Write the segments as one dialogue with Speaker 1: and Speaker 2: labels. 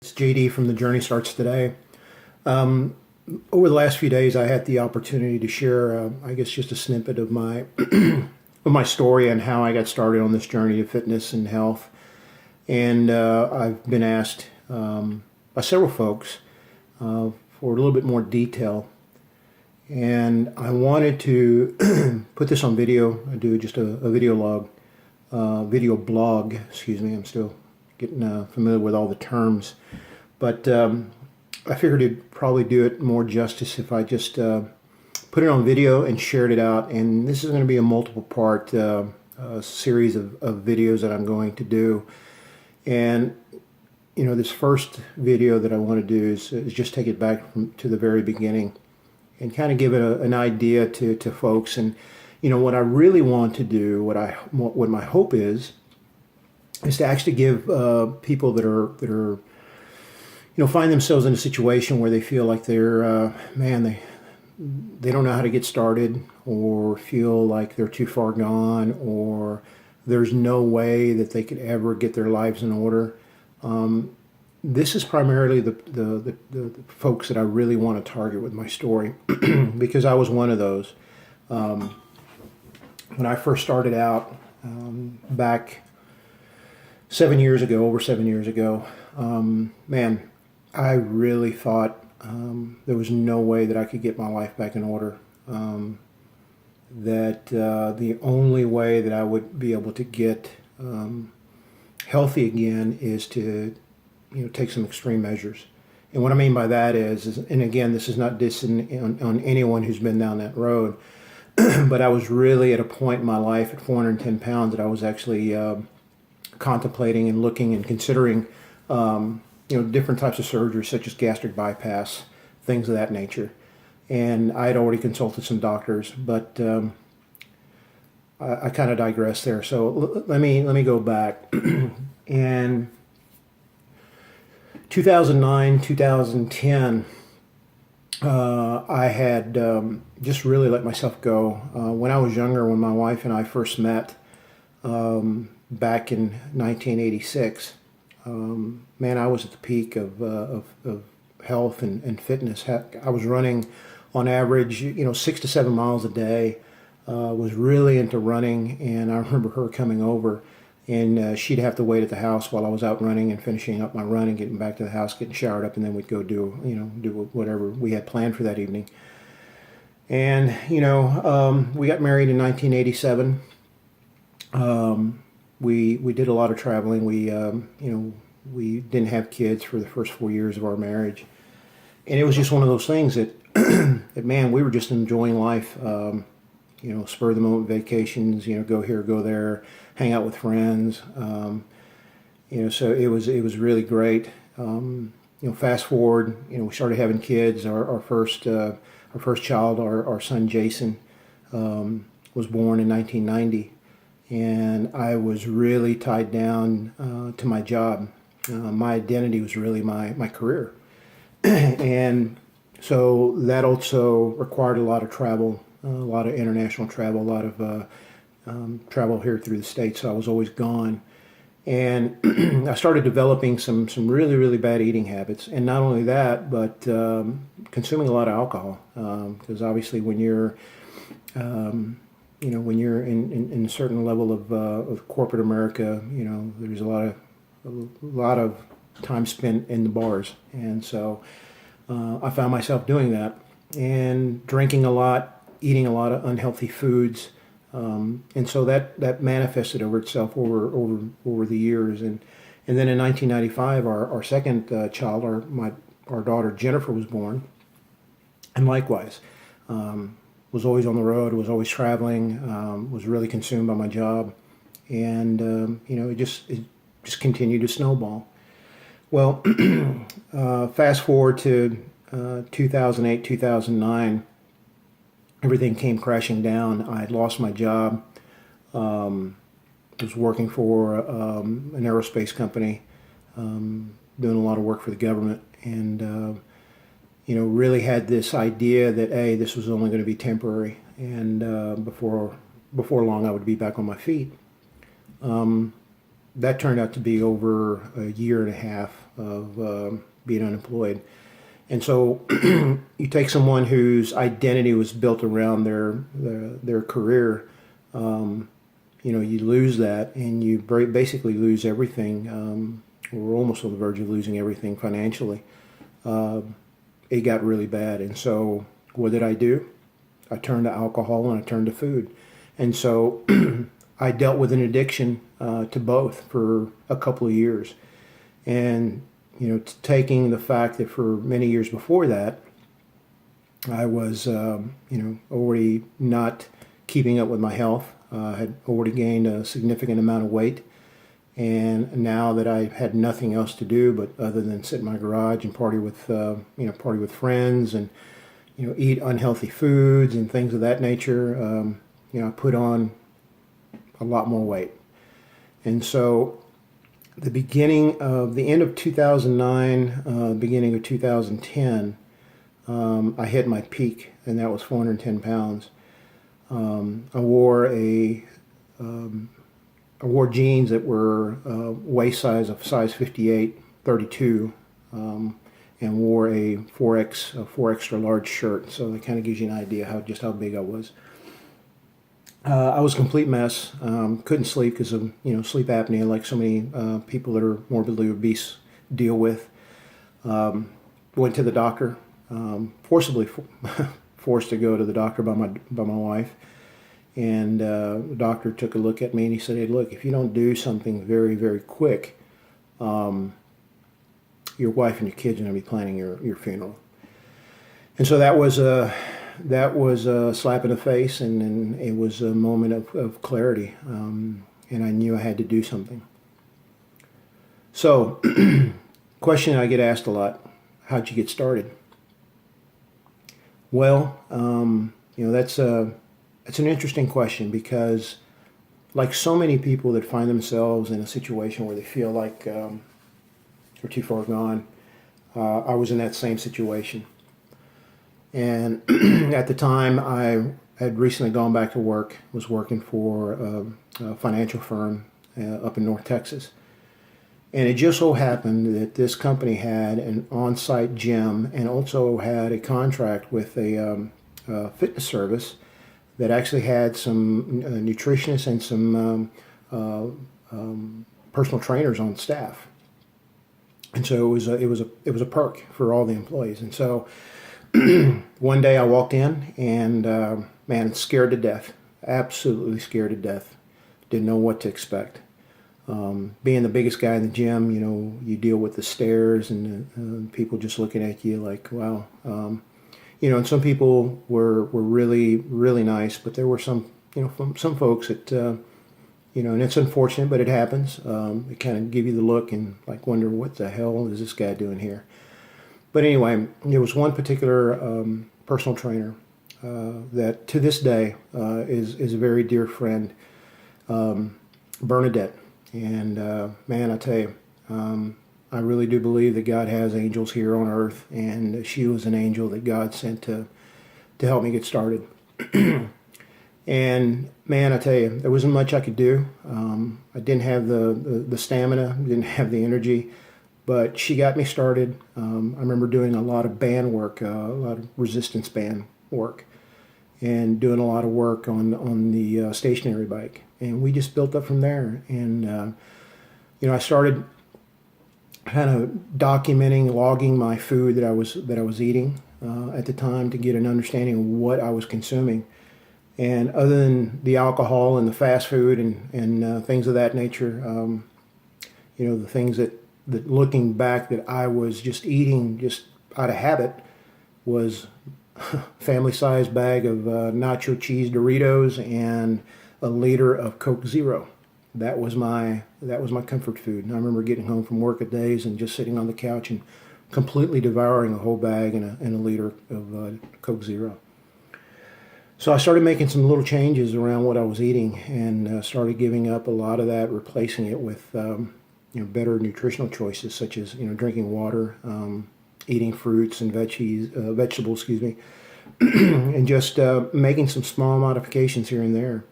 Speaker 1: It's JD from The Journey Starts Today. Um, Over the last few days, I had the opportunity to share, I guess, just a snippet of my of my story and how I got started on this journey of fitness and health. And I've been asked by several folks for a little bit more detail. And I wanted to put this on video. I do just a video blog. Excuse me. I'm still getting familiar with all the terms, but I figured it'd probably do it more justice if I just put it on video and shared it out. And this is going to be a multiple part series of videos that I'm going to do. And this first video that I want to do is just take it back to the very beginning and kind of give it an idea to folks. And what I really want to do, what my hope is to actually give people that are find themselves in a situation where they feel like they're they don't know how to get started, or feel like they're too far gone, or there's no way that they could ever get their lives in order. This is primarily the folks that I really want to target with my story because I was one of those. When I first started out back over 7 years ago, I really thought there was no way that I could get my life back in order. That the only way that I would be able to get healthy again is to take some extreme measures. And what I mean by that is and again, this is not dissing on anyone who's been down that road, but I was really at a point in my life at 410 pounds that I was actually contemplating and looking and considering different types of surgery, such as gastric bypass, things of that nature. And I had already consulted some doctors, but I kind of digress there. So let me go back. And 2009, 2010, I had just really let myself go. When I was younger, when my wife and I first met back in 1986, I was at the peak of health and fitness. I was running on average, 6 to 7 miles a day. Was really into running, and I remember her coming over, and she'd have to wait at the house while I was out running and finishing up my run and getting back to the house, getting showered up, and then we'd go do whatever we had planned for that evening. And we got married in 1987. We did a lot of traveling. We didn't have kids for the first 4 years of our marriage, and it was just one of those things that we were just enjoying life. Spur of the moment vacations. Go here, go there, hang out with friends. So it was really great. Fast forward. We started having kids. Our first child, our son Jason, was born in 1990. And I was really tied down to my job. My identity was really my career. And so that also required a lot of travel, a lot of international travel, a lot of travel here through the States. So I was always gone. And I started developing some really, really bad eating habits. And not only that, but consuming a lot of alcohol. Because obviously when you're when you're in a certain level of corporate America, there's a lot of time spent in the bars, and so I found myself doing that and drinking a lot, eating a lot of unhealthy foods, and so that manifested over itself over the years, and then in 1995, our second child, our daughter Jennifer, was born, and likewise. Was always on the road, was always traveling, was really consumed by my job, and it just continued to snowball. Well, fast forward to 2008, 2009, everything came crashing down. I had lost my job. Was working for an aerospace company, doing a lot of work for the government, and really had this idea that this was only going to be temporary, and before long I would be back on my feet. That turned out to be over a year and a half of being unemployed. And so you take someone whose identity was built around their career, you lose that, and you basically lose everything. We're almost on the verge of losing everything financially. It got really bad. And so what did I do? I turned to alcohol and I turned to food. And so I dealt with an addiction to both for a couple of years. And, taking the fact that for many years before that, I was, already not keeping up with my health. Had already gained a significant amount of weight. And now that I had nothing else to do but other than sit in my garage and party with friends and, eat unhealthy foods and things of that nature, I put on a lot more weight. And so the end of 2009, beginning of 2010, I hit my peak, and that was 410 pounds. I wore jeans that were waist size of size 58, 32, and wore a 4 extra large shirt. So that kind of gives you an idea how big I was. I was a complete mess. Couldn't sleep because of sleep apnea, like so many people that are morbidly obese deal with. Went to the doctor, forcibly forced to go to the doctor by my wife. And the doctor took a look at me and he said, "Hey, look, if you don't do something very, very quick, your wife and your kids are going to be planning your funeral." And so that was a slap in the face, and it was a moment of clarity, and I knew I had to do something. So, question I get asked a lot: how'd you get started? Well, that's an interesting question, because like so many people that find themselves in a situation where they feel like they're too far gone, I was in that same situation. And at the time, I had recently gone back to work, was working for a financial firm up in North Texas. And it just so happened that this company had an on-site gym and also had a contract with a fitness service that actually had some nutritionists and some personal trainers on staff. And so it was a perk for all the employees. And so one day I walked in and man, scared to death, absolutely scared to death. Didn't know what to expect. Being the biggest guy in the gym, you deal with the stares and people just looking at you like, wow. And some people were really, really nice, but there were some folks that, and it's unfortunate, but it happens. It kind of give you the look and like wonder, what the hell is this guy doing here? But anyway, there was one particular personal trainer that to this day is a very dear friend, Bernadette. And man, I tell you, I really do believe that God has angels here on earth, and she was an angel that God sent to help me get started. And man, I tell you, there wasn't much I could do. I didn't have the stamina, didn't have the energy, but she got me started. I remember doing a lot of band work, a lot of resistance band work, and doing a lot of work on the stationary bike. And we just built up from there. And I started kind of documenting, logging my food that I was eating at the time to get an understanding of what I was consuming. And other than the alcohol and the fast food and things of that nature, the things that looking back that I was just eating just out of habit was family-sized bag of nacho cheese Doritos and a liter of Coke Zero. That was my comfort food. And I remember getting home from work at days and just sitting on the couch and completely devouring a whole bag and a liter of Coke Zero. So I started making some little changes around what I was eating and started giving up a lot of that, replacing it with better nutritional choices, such as drinking water, eating fruits and vegetables, and just making some small modifications here and there.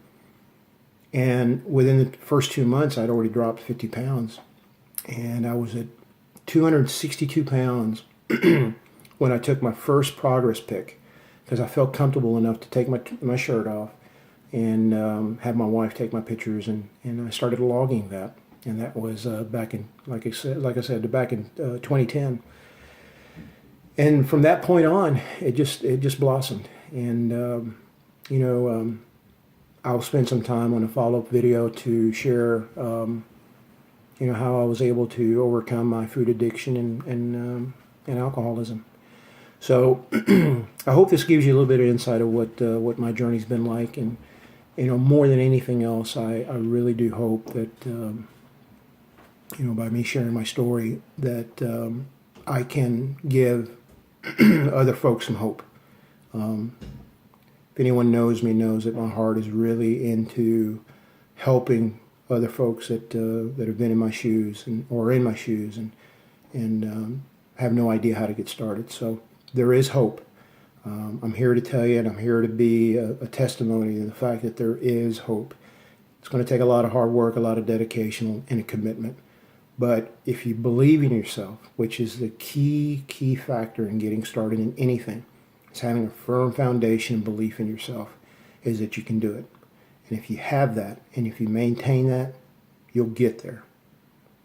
Speaker 1: And within the first 2 months, I'd already dropped 50 pounds, and I was at 262 pounds when I took my first progress pic, because I felt comfortable enough to take my shirt off and have my wife take my pictures, and I started logging that. And that was back in, like I said, back in 2010. And from that point on, it just blossomed. And I'll spend some time on a follow-up video to share, how I was able to overcome my food addiction and alcoholism. So I hope this gives you a little bit of insight of what my journey's been like. And more than anything else, I really do hope that by me sharing my story, that I can give other folks some hope. If anyone knows me, knows that my heart is really into helping other folks that have been in my shoes or in my shoes and have no idea how to get started. So there is hope. I'm here to tell you, and I'm here to be a testimony to the fact that there is hope. It's going to take a lot of hard work, a lot of dedication, and a commitment. But if you believe in yourself, which is the key factor in getting started in anything, it's having a firm foundation and belief in yourself, is that you can do it. And if you have that, and if you maintain that, you'll get there.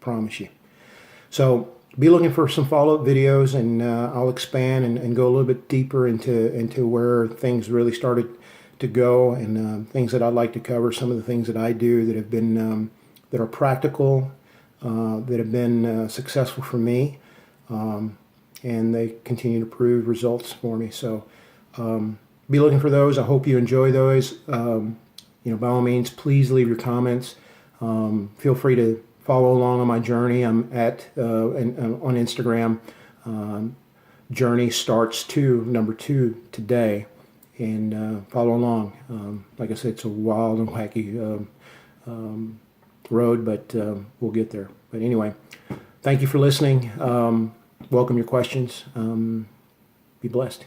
Speaker 1: Promise you. So be looking for some follow-up videos, and I'll expand and go a little bit deeper into where things really started to go, and things that I'd like to cover, some of the things that I do that have been that are practical, that have been successful for me, and they continue to prove results for me. So be looking for those. I hope you enjoy those. By all means, please leave your comments. Feel free to follow along on my journey. I'm on Instagram. Journey starts number 2 today, and follow along. Like I said, it's a wild and wacky road, but we'll get there. But anyway, thank you for listening. Welcome your questions. Be blessed.